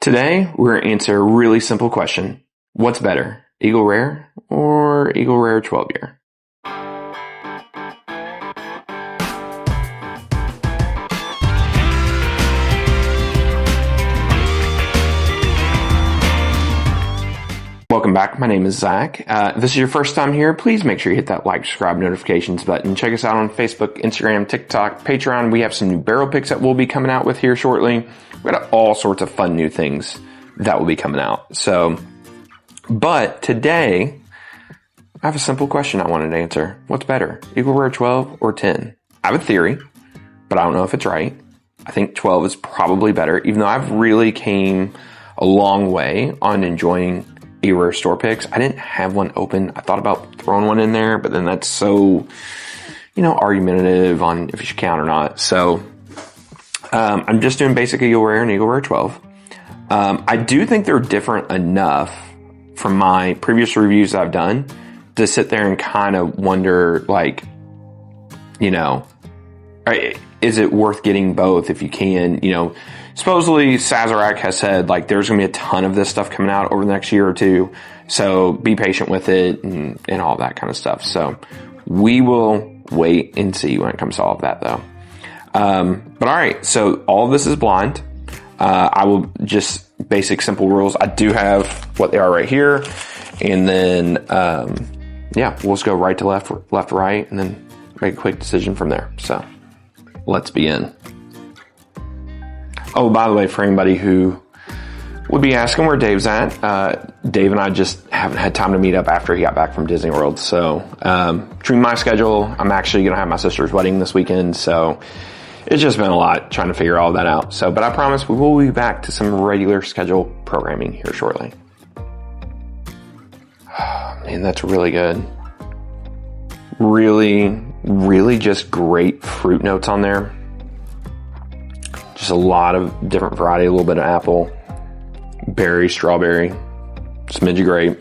Today, we're going to answer a really simple question. What's better, Eagle Rare or Eagle Rare 12 year? Welcome back. My name is Zach. If this is your first time here, please make sure you hit that like, subscribe, notifications button. Check us out on Facebook, Instagram, TikTok, Patreon. We have some new barrel picks that we'll be coming out with here shortly. We've got all sorts of fun new things that will be coming out. But today, I have a simple question I wanted to answer. What's better, Eagle Rare 12 or 10? I have a theory, but I don't know if it's right. I think 12 is probably better, even though I've really came a long way on enjoying Eagle Rare store picks. I didn't have one open. I thought about throwing one in there, but then that's so, argumentative on if you should count or not. So, I'm just doing basic Eagle Rare and Eagle Rare 12. I do think they're different enough from my previous reviews I've done to sit there and kind of wonder, is it worth getting both if you can? Supposedly Sazerac has said there's going to be a ton of this stuff coming out over the next year or two. So be patient with it and all that kind of stuff. So we will wait and see when it comes to all of that though. But all right. So all of this is blind. I will just basic simple rules. I do have what they are right here. And then, we'll just go right to left to right, and then make a quick decision from there. So let's begin. Oh, by the way, for anybody who would be asking where Dave's at, Dave and I just haven't had time to meet up after he got back from Disney World. So, between my schedule, I'm actually going to have my sister's wedding this weekend. So it's just been a lot trying to figure all that out. So, but I promise we will be back to some regular schedule programming here shortly. Oh, man, that's really good. Really, really just great fruit notes on there. Just a lot of different variety, a little bit of apple, berry, strawberry, smidge of grape.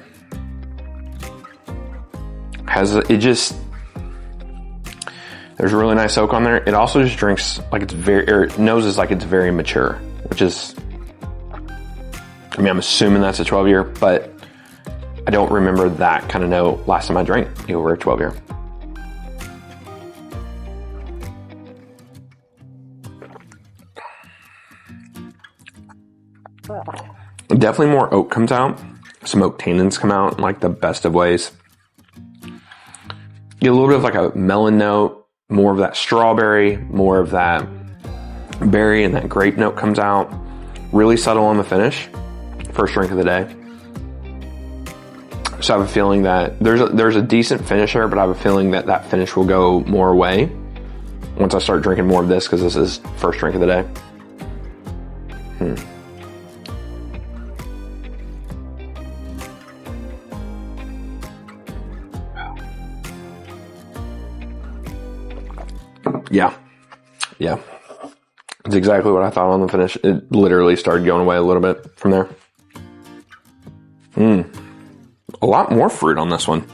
There's a really nice oak on there. It also just drinks noses like it's very mature, which is, I'm assuming that's a 12 year, but I don't remember that kind of note last time I drank Eagle Rare 12 year. Definitely more oak comes out. Some oak tannins come out in the best of ways. Get a little bit of a melon note, more of that strawberry, more of that berry, and that grape note comes out. Really subtle on the finish. First drink of the day. So I have a feeling that there's a decent finish there, but I have a feeling that finish will go more away once I start drinking more of this, because this is first drink of the day. Yeah. It's exactly what I thought on the finish. It literally started going away a little bit from there. A lot more fruit on this one.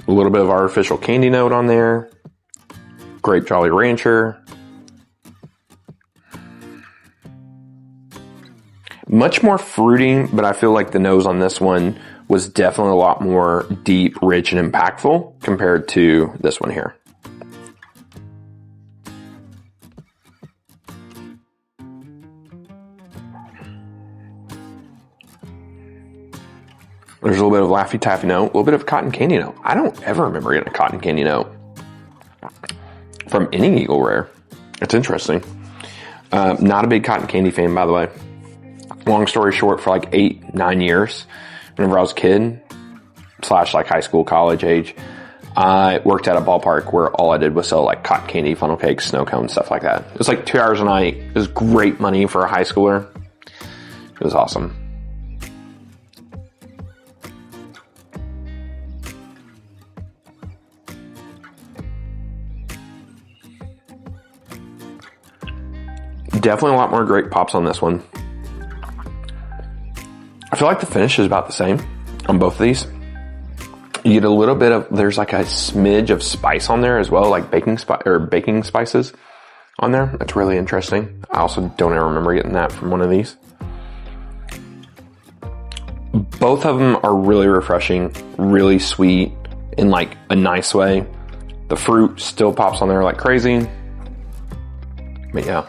A little bit of artificial candy note on there. Grape Jolly Rancher. Much more fruity, but I feel like the nose on this one was definitely a lot more deep, rich, and impactful compared to this one here. There's a little bit of Laffy Taffy note, a little bit of cotton candy note. I don't ever remember getting a cotton candy note from any Eagle Rare. It's interesting. Not a big cotton candy fan, by the way. Long story short, for 8-9 years, whenever I was a kid, / high school, college age, I worked at a ballpark where all I did was sell cotton candy, funnel cakes, snow cones, stuff like that. It was 2 hours a night. It was great money for a high schooler. It was awesome. Definitely a lot more grape pops on this one. I feel like the finish is about the same on both of these. You get a little bit of, there's like a smidge of spice on there as well, like baking spices on there. That's really interesting. I also don't ever remember getting that from one of these. Both of them are really refreshing, really sweet in like a nice way. The fruit still pops on there like crazy. But yeah.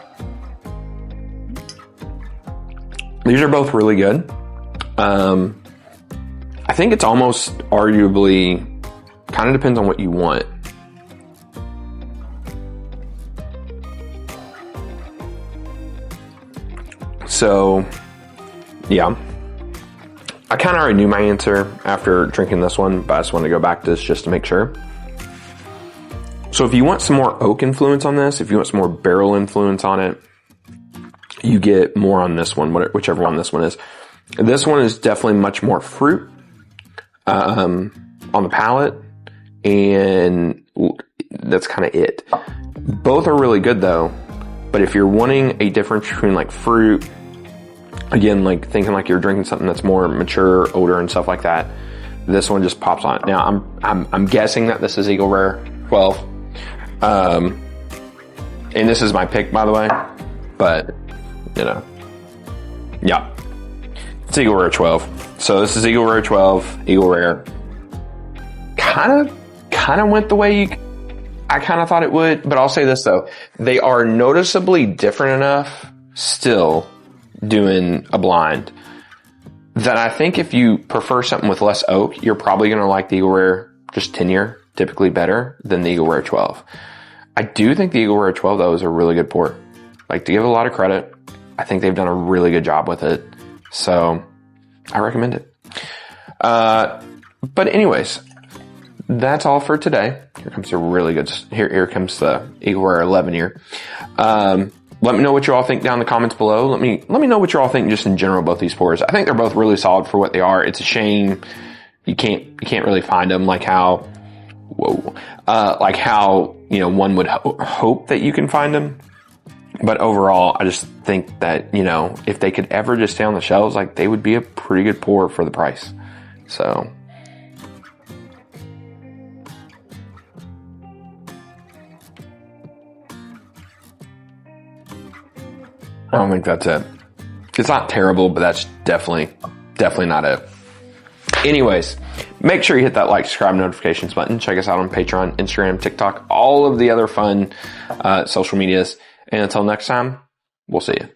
These are both really good. I think it's almost arguably, kind of depends on what you want. So, yeah. I kind of already knew my answer after drinking this one, but I just wanted to go back to this just to make sure. So if you want some more oak influence on this, if you want some more barrel influence on it, you get more on this one, whichever one this one is. This one is definitely much more fruit on the palate, and that's kind of it. Both are really good though, but if you're wanting a difference between like fruit, again, like thinking like you're drinking something that's more mature, older, and stuff like that, this one just pops on it. Now I'm guessing that this is Eagle Rare 12, and this is my pick, by the way. But you know, yeah, it's Eagle Rare 12. So this is Eagle Rare 12, Eagle Rare. Kind of went the way I kind of thought it would, but I'll say this though, they are noticeably different enough still doing a blind that I think if you prefer something with less oak, you're probably going to like the Eagle Rare just 10 year typically better than the Eagle Rare 12. I do think the Eagle Rare 12 though is a really good pour. Like, to give it a lot of credit, I think they've done a really good job with it. So I recommend it. But anyways, that's all for today. Here comes a really good, here comes the Eagle Rare 11 year. Let me know what you all think down in the comments below. Let me know what you all think just in general about these pours. I think they're both really solid for what they are. It's a shame you can't really find them like how, you know, one would hope that you can find them. But overall, I just think that, you know, if they could ever just stay on the shelves, like, they would be a pretty good pour for the price. So I don't think that's it. It's not terrible, but that's definitely not it. Anyways, make sure you hit that like, subscribe, notifications button. Check us out on Patreon, Instagram, TikTok, all of the other fun social medias. And until next time, we'll see you.